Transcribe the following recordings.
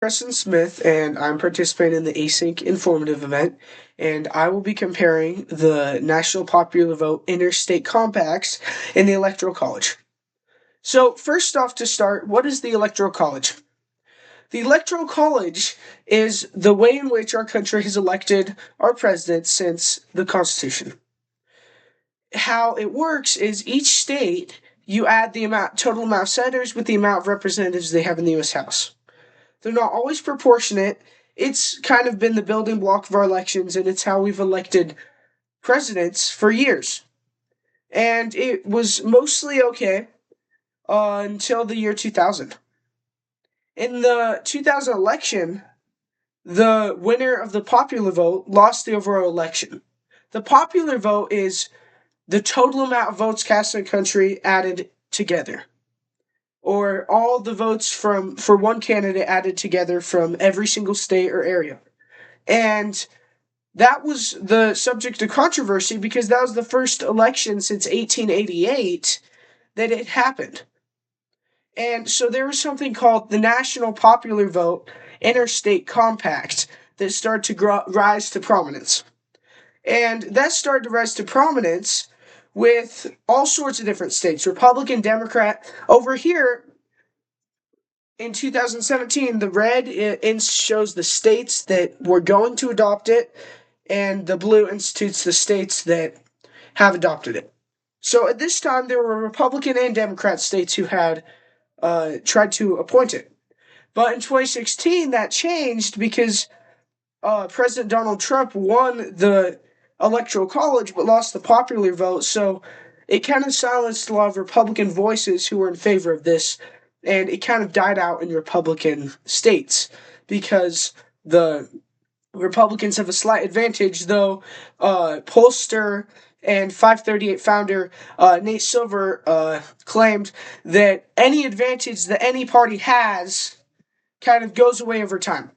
Preston Smith, and I'm participating in the Async informative event, and I will be comparing the national popular vote interstate compacts in the Electoral College. So, first off, to start, what is the Electoral College? The Electoral College is the way in which our country has elected our president since the Constitution. How it works is each state you add the total amount of senators with the amount of representatives they have in the U.S. House. They're not always proportionate. It's kind of been the building block of our elections, and it's how we've elected presidents for years. And it was mostly okay until the year 2000. In the 2000 election, the winner of the popular vote lost the overall election. The popular vote is the total amount of votes cast in the country added together, or all the votes for one candidate added together from every single state or area. And that was the subject of controversy because that was the first election since 1888 that it happened. And so there was something called the National Popular Vote Interstate Compact that started to rise to prominence. And that started to rise to prominence with all sorts of different states, Republican, Democrat. Over here, in 2017, the red shows the states that were going to adopt it, and the blue institutes the states that have adopted it. So at this time, there were Republican and Democrat states who had tried to appoint it. But in 2016, that changed because President Donald Trump won the Electoral College but lost the popular vote, so it kind of silenced a lot of Republican voices who were in favor of this, and it kind of died out in Republican states because the Republicans have a slight advantage, though pollster and 538 founder Nate Silver claimed that any advantage that any party has kind of goes away over time.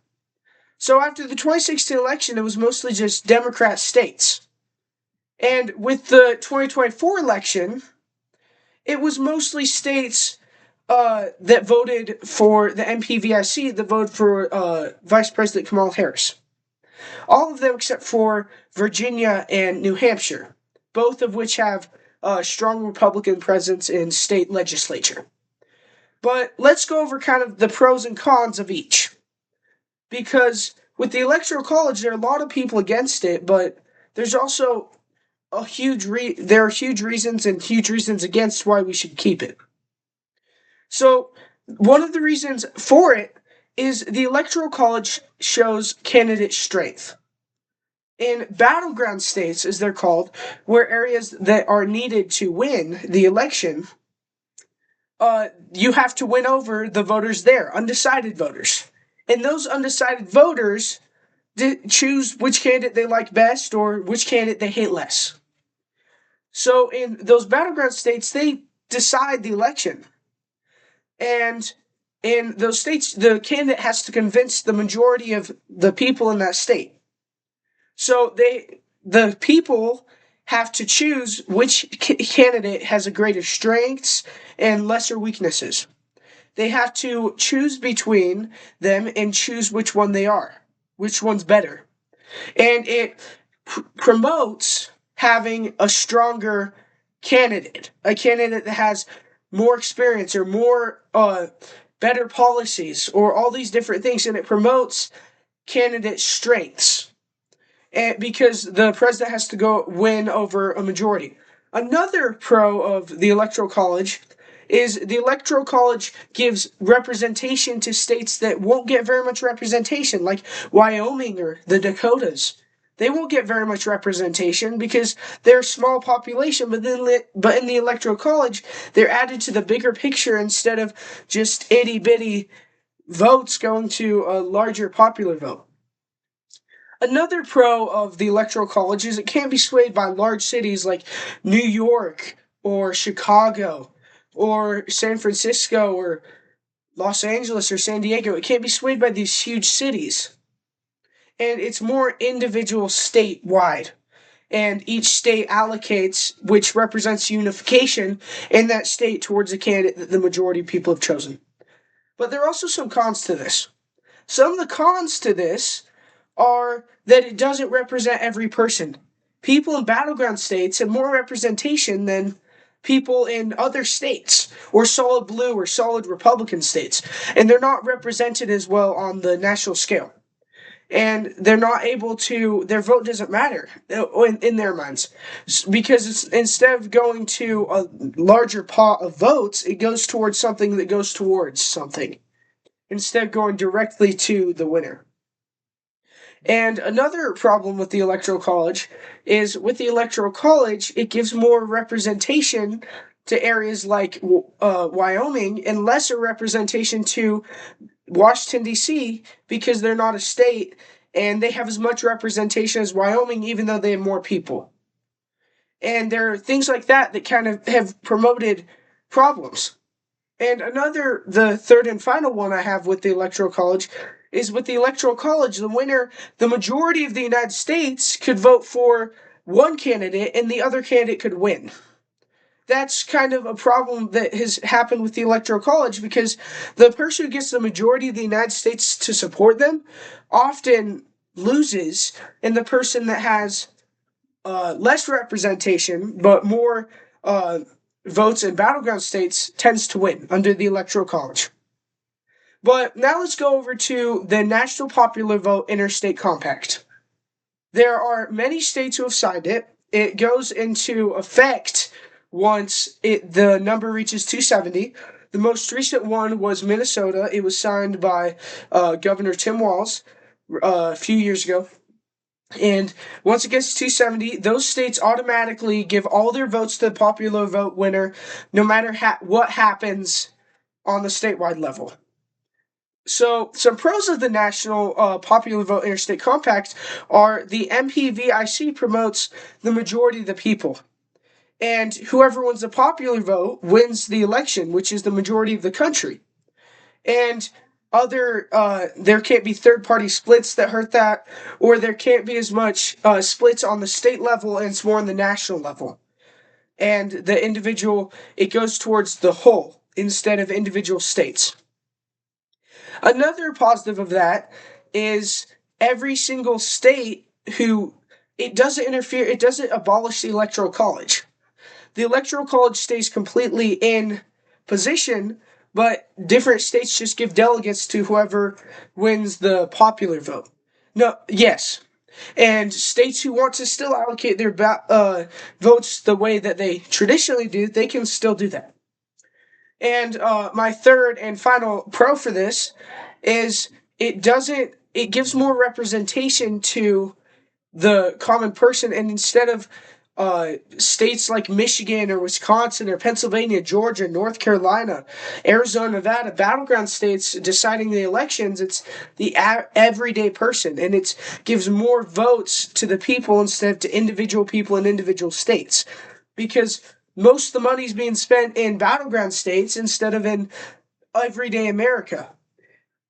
So after the 2016 election, it was mostly just Democrat states. And with the 2024 election, it was mostly states that voted for the MPVIC, that voted for Vice President Kamala Harris. All of them except for Virginia and New Hampshire, both of which have a strong Republican presence in state legislature. But let's go over kind of the pros and cons of each. Because with the Electoral College, there are a lot of people against it, but there's also there are huge reasons and huge reasons against why we should keep it. So, one of the reasons for it is the Electoral College shows candidate strength. In battleground states, as they're called, where areas that are needed to win the election, you have to win over the voters there, undecided voters. And those undecided voters choose which candidate they like best or which candidate they hate less. So in those battleground states, they decide the election. And in those states, the candidate has to convince the majority of the people in that state. So the people have to choose which candidate has a greater strengths and lesser weaknesses. They have to choose between them and choose which one they are, which one's better. And it promotes having a stronger candidate, a candidate that has more experience or more better policies or all these different things, and it promotes candidate strengths. And because the president has to go win over a majority. Another pro of the Electoral College is the Electoral College gives representation to states that won't get very much representation, like Wyoming or the Dakotas. They won't get very much representation because they're a small population, but in the Electoral College, they're added to the bigger picture instead of just itty-bitty votes going to a larger popular vote. Another pro of the Electoral College is it can't be swayed by large cities like New York or Chicago or San Francisco or Los Angeles or San Diego. It can't be swayed by these huge cities. And it's more individual statewide. And each state allocates, which represents unification in that state towards a candidate that the majority of people have chosen. But there are also some cons to this. Some of the cons to this are that it doesn't represent every person. People in battleground states have more representation than people in other states, or solid blue or solid Republican states, and they're not represented as well on the national scale. And they're not able to, their vote doesn't matter in their minds, because it's, instead of going to a larger pot of votes, it goes towards something that goes towards something instead of going directly to the winner. And another problem with the Electoral College is, with the Electoral College, it gives more representation to areas like Wyoming and lesser representation to Washington, D.C., because they're not a state and they have as much representation as Wyoming, even though they have more people. And there are things like that that kind of have promoted problems. And the third and final one I have with the Electoral College is, with the Electoral College, the winner, the majority of the United States could vote for one candidate and the other candidate could win. That's kind of a problem that has happened with the Electoral College, because the person who gets the majority of the United States to support them often loses, and the person that has less representation but more votes in battleground states tends to win under the Electoral College. But now let's go over to the National Popular Vote Interstate Compact. There are many states who have signed it. It goes into effect once the number reaches 270. The most recent one was Minnesota. It was signed by Governor Tim Walz a few years ago. And once it gets to 270, those states automatically give all their votes to the popular vote winner, no matter what happens on the statewide level. So, some pros of the National Popular Vote Interstate Compact are the MPVIC promotes the majority of the people. And whoever wins the popular vote wins the election, which is the majority of the country. And there can't be third-party splits that hurt that, or there can't be as much splits on the state level, and it's more on the national level. And it goes towards the whole instead of individual states. Another positive of that is every single state it doesn't abolish the Electoral College. The Electoral College stays completely in position, but different states just give delegates to whoever wins the popular vote. No, yes. And states who want to still allocate their votes the way that they traditionally do, they can still do that. And my third and final pro for this is it gives more representation to the common person, and instead of states like Michigan or Wisconsin or Pennsylvania, Georgia, North Carolina, Arizona, Nevada, battleground states deciding the elections, it's the everyday person, and it gives more votes to the people instead of to individual people in individual states, because most of the money is being spent in battleground states instead of in everyday America.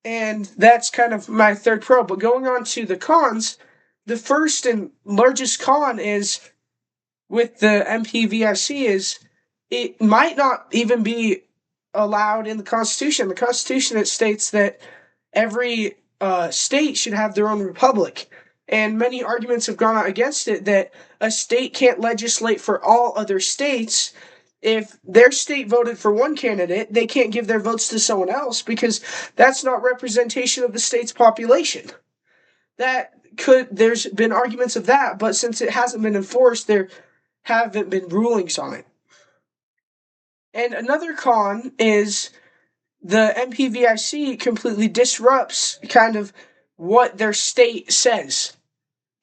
And that's kind of my third pro. But going on to the cons, the first and largest con is with the MPVIC is it might not even be allowed in the Constitution. The Constitution, it states that every state should have their own republic. And many arguments have gone out against it, that a state can't legislate for all other states. If their state voted for one candidate, they can't give their votes to someone else, because that's not representation of the state's population. There's been arguments of that, but since it hasn't been enforced, there haven't been rulings on it. And another con is the MPVIC completely disrupts kind of what their state says.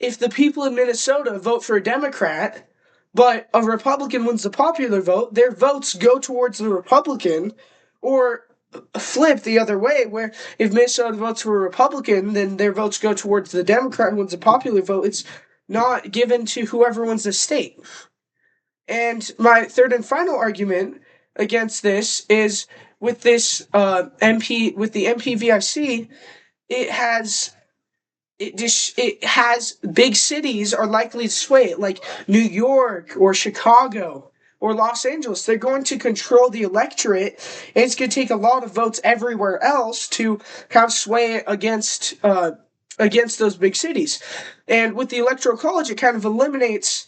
If the people in Minnesota vote for a Democrat, but a Republican wins the popular vote, their votes go towards the Republican, or flip the other way, where if Minnesota votes for a Republican, then their votes go towards the Democrat who wins the popular vote. It's not given to whoever wins the state. And my third and final argument against this is with this with the MPVIC, it has big cities are likely to sway it, like New York or Chicago or Los Angeles. They're going to control the electorate, and it's going to take a lot of votes everywhere else to kind of sway it against those big cities. And with the Electoral College, it kind of eliminates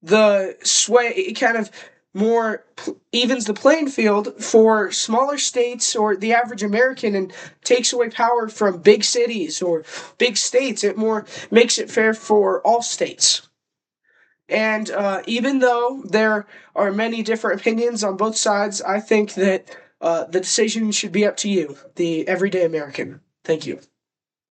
the sway. It kind of more evens the playing field for smaller states or the average American and takes away power from big cities or big states. It more makes it fair for all states. And even though there are many different opinions on both sides, I think that the decision should be up to you, the everyday American. Thank you.